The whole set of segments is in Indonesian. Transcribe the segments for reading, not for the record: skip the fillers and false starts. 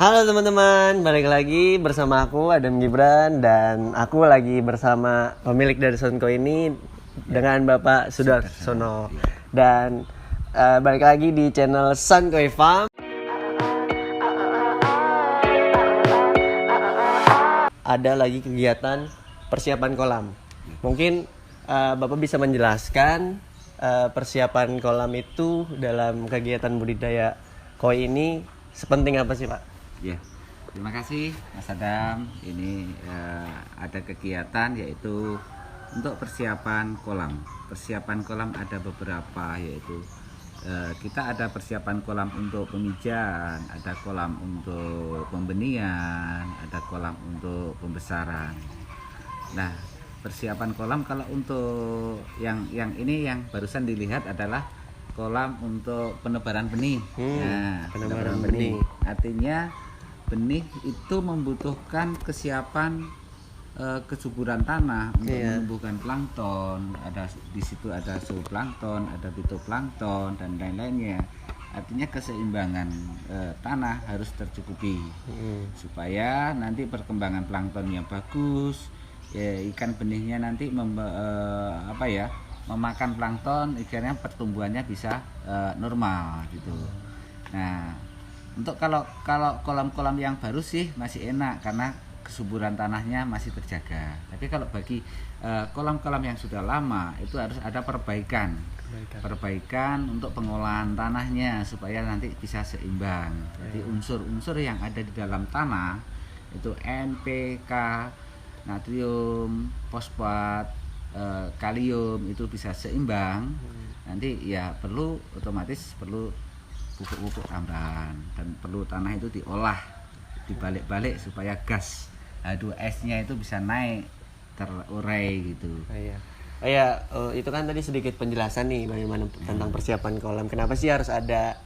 Halo teman-teman, balik lagi bersama aku Adam Gibran dan aku lagi bersama pemilik dari Sonko ini dengan Bapak Sudarsono dan balik lagi di channel Sankoy Farm. Ada lagi kegiatan persiapan kolam. Mungkin Bapak bisa menjelaskan persiapan kolam itu dalam kegiatan budidaya koi ini sepenting apa sih Pak? Ya, terima kasih Mas Adam. Ini ada kegiatan yaitu untuk persiapan kolam. Persiapan kolam ada beberapa, yaitu kita ada persiapan kolam untuk pemijahan, ada kolam untuk pembenihan, ada kolam untuk pembesaran. Nah, persiapan kolam kalau untuk yang ini yang barusan dilihat adalah kolam untuk penebaran benih. Nah, penebaran benih. Artinya benih itu membutuhkan kesiapan kesuburan tanah untuk menumbuhkan plankton. Di situ ada zooplankton, ada fitoplankton dan lain-lainnya. Artinya keseimbangan tanah harus tercukupi supaya nanti perkembangan planktonnya bagus. Ya, ikan benihnya nanti memakan plankton, ikannya pertumbuhannya bisa normal gitu. Nah, untuk kalau kolam-kolam yang baru sih masih enak karena kesuburan tanahnya masih terjaga. Tapi kalau bagi kolam-kolam yang sudah lama itu harus ada perbaikan untuk pengolahan tanahnya supaya nanti bisa seimbang. Jadi unsur-unsur yang ada di dalam tanah itu NPK, natrium, fosfat, kalium itu bisa seimbang. Nanti ya otomatis perlu pupuk-pupuk tambahan dan perlu tanah itu diolah, dibalik-balik supaya gas H2S-nya itu bisa naik, terurai gitu. Itu kan tadi sedikit penjelasan nih bagaimana tentang persiapan kolam. Kenapa sih harus ada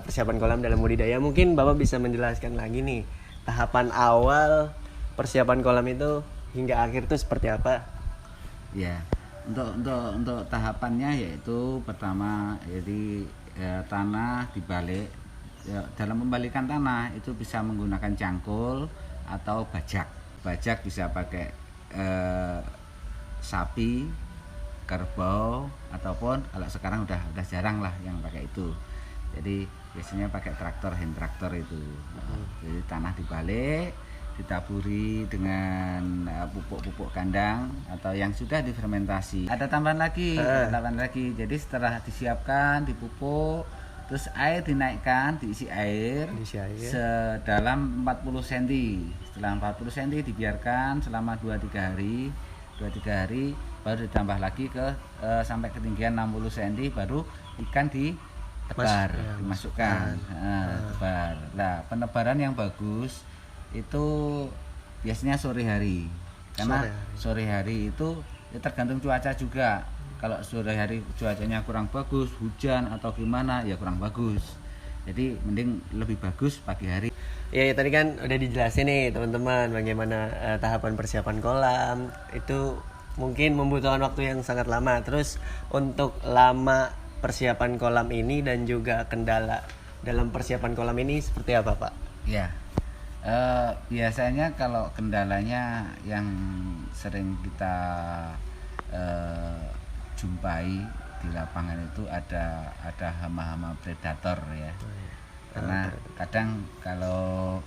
persiapan kolam dalam budidaya? Mungkin Bapak bisa menjelaskan lagi nih tahapan awal persiapan kolam itu hingga akhir itu seperti apa? Ya, untuk tahapannya yaitu pertama jadi tanah dibalik. Dalam membalikan tanah itu bisa menggunakan cangkul atau bajak. Bajak bisa pakai sapi, kerbau, ataupun kalau sekarang udah jarang lah yang pakai itu. Jadi biasanya pakai traktor, hand traktor itu. Jadi tanah dibalik, ditaburi dengan pupuk-pupuk kandang atau yang sudah difermentasi. Ada tambahan lagi. Jadi setelah disiapkan, dipupuk, terus air dinaikkan, diisi air sedalam 40 cm. Setelah 40 cm dibiarkan selama 2-3 hari. 2-3 hari baru ditambah lagi sampai ketinggian 60 cm, baru ikan dimasukkan. Tebar. Nah, penebaran yang bagus itu biasanya sore hari, karena sore hari itu ya tergantung cuaca juga. Kalau sore hari cuacanya kurang bagus, hujan atau gimana ya kurang bagus, jadi mending lebih bagus pagi hari. Ya tadi kan udah dijelasin nih teman-teman bagaimana tahapan persiapan kolam itu mungkin membutuhkan waktu yang sangat lama. Terus untuk lama persiapan kolam ini dan juga kendala dalam persiapan kolam ini seperti apa Pak? Ya, biasanya kalau kendalanya yang sering kita jumpai di lapangan itu ada hama-hama predator ya. Karena kadang kalau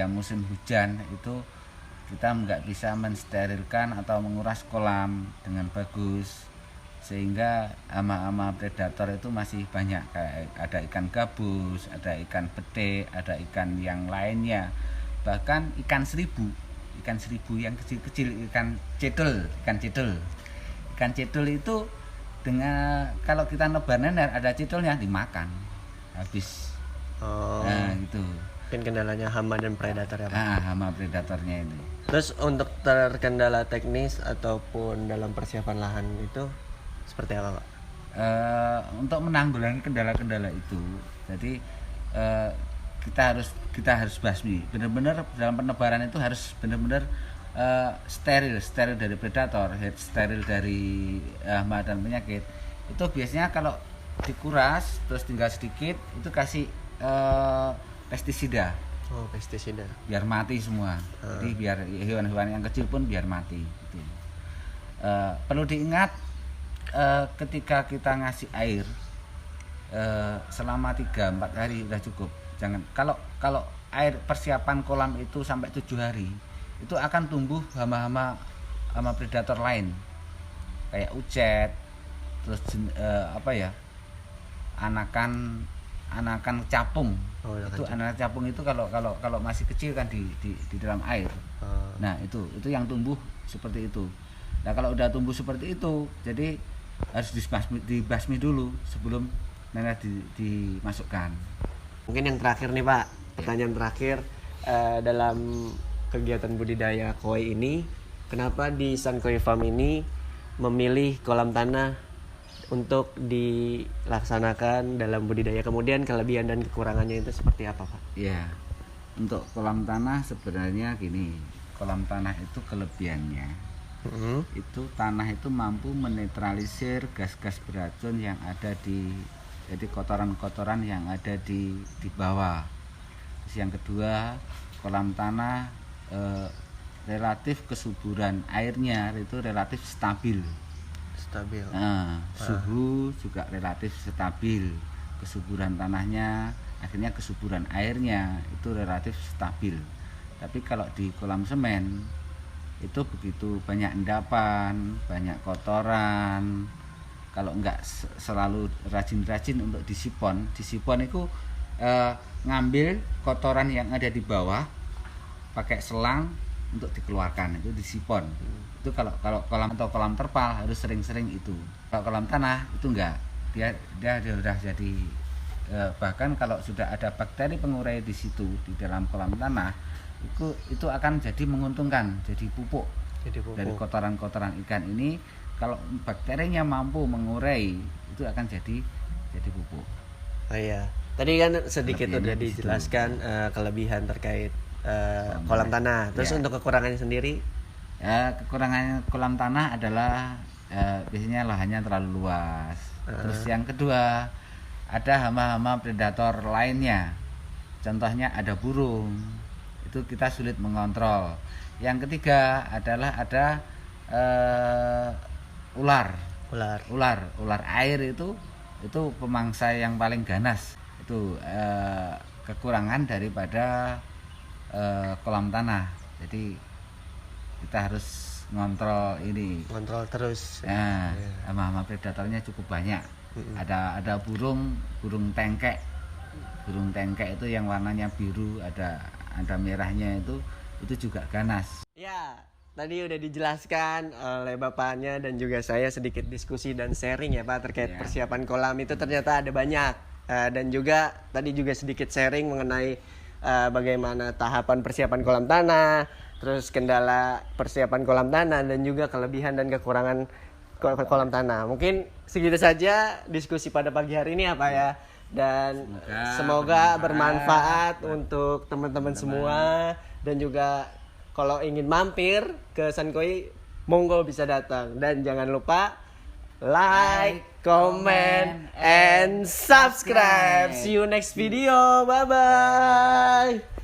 musim hujan itu kita nggak bisa mensterilkan atau menguras kolam dengan bagus, sehingga hama-hama predator itu masih banyak. Kayak ada ikan gabus, ada ikan betik, ada ikan yang lainnya, bahkan ikan seribu yang kecil-kecil, ikan cedul itu dengan kalau kita nebar-nebar ada cedulnya dimakan habis. Nah gitu. Mungkin kendalanya hama dan predator ya Pak? Hama predatornya itu. Terus untuk terkendala teknis ataupun dalam persiapan lahan itu seperti apa Pak? Untuk menanggulangi kendala-kendala itu, jadi kita harus basmi. Benar-benar dalam penebaran itu harus benar-benar steril dari predator, steril dari hama dan penyakit. Itu biasanya kalau dikuras terus tinggal sedikit, itu kasih pestisida Oh, pestisida. biar mati semua. Jadi biar hewan-hewan yang kecil pun biar mati. Gitu. Perlu diingat ketika kita ngasih air selama 3-4 hari sudah cukup. Jangan kalau air persiapan kolam itu sampai 7 hari itu akan tumbuh hama-hama predator lain kayak ucet, terus anakan capung. Oh, Itu anakan capung itu kalau masih kecil kan di dalam air. Nah, itu yang tumbuh seperti itu. Nah, kalau udah tumbuh seperti itu, jadi harus dibasmi dulu sebelum nanah dimasukkan. Mungkin yang terakhir nih Pak, pertanyaan terakhir dalam kegiatan budidaya koi ini, kenapa di Sun Koi Farm ini memilih kolam tanah untuk dilaksanakan dalam budidaya, kemudian kelebihan dan kekurangannya itu seperti apa Pak? Ya, untuk kolam tanah sebenarnya gini, kolam tanah itu kelebihannya itu tanah itu mampu menetralisir gas-gas beracun yang ada jadi kotoran-kotoran yang ada di bawah. Terus yang kedua, kolam tanah relatif kesuburan airnya itu relatif stabil. Suhu juga relatif stabil, kesuburan tanahnya, akhirnya kesuburan airnya itu relatif stabil. Tapi kalau di kolam semen itu begitu banyak endapan, banyak kotoran. Kalau enggak selalu rajin-rajin untuk disipon itu ngambil kotoran yang ada di bawah pakai selang untuk dikeluarkan, itu disipon. Itu kalau kolam atau kolam terpal harus sering-sering itu. Kalau kolam tanah itu enggak, dia sudah jadi bahkan kalau sudah ada bakteri pengurai di situ di dalam kolam tanah itu akan jadi menguntungkan, jadi pupuk. Dari kotoran-kotoran ikan ini kalau bakterinya mampu mengurai itu akan jadi pupuk. Oh iya, tadi kan sedikit udah dijelaskan kelebihan terkait kolam tanah. Terus untuk kekurangannya sendiri? Kekurangan kolam tanah adalah biasanya lahannya terlalu luas. Terus yang kedua, ada hama-hama predator lainnya. Contohnya ada burung, itu kita sulit mengontrol. Yang ketiga adalah ada ular air itu pemangsa yang paling ganas. Itu kekurangan daripada kolam tanah. Jadi kita harus ngontrol terus. Nah, hama-hama predatornya cukup banyak. Ada burung tengkek. Burung tengkek itu yang warnanya biru, ada merahnya, itu juga ganas. Ya, tadi udah dijelaskan oleh bapaknya dan juga saya sedikit diskusi dan sharing ya Pak terkait persiapan kolam itu ternyata ada banyak. Dan juga tadi juga sedikit sharing mengenai bagaimana tahapan persiapan kolam tanah, terus kendala persiapan kolam tanah dan juga kelebihan dan kekurangan kolam tanah. Mungkin segitu saja diskusi pada pagi hari ini ya Pak ya. Dan semoga bermanfaat untuk teman-teman semua, dan juga kalau ingin mampir ke Sun Koi monggo bisa datang, dan jangan lupa like, comment, and subscribe. See you next video. Bye bye.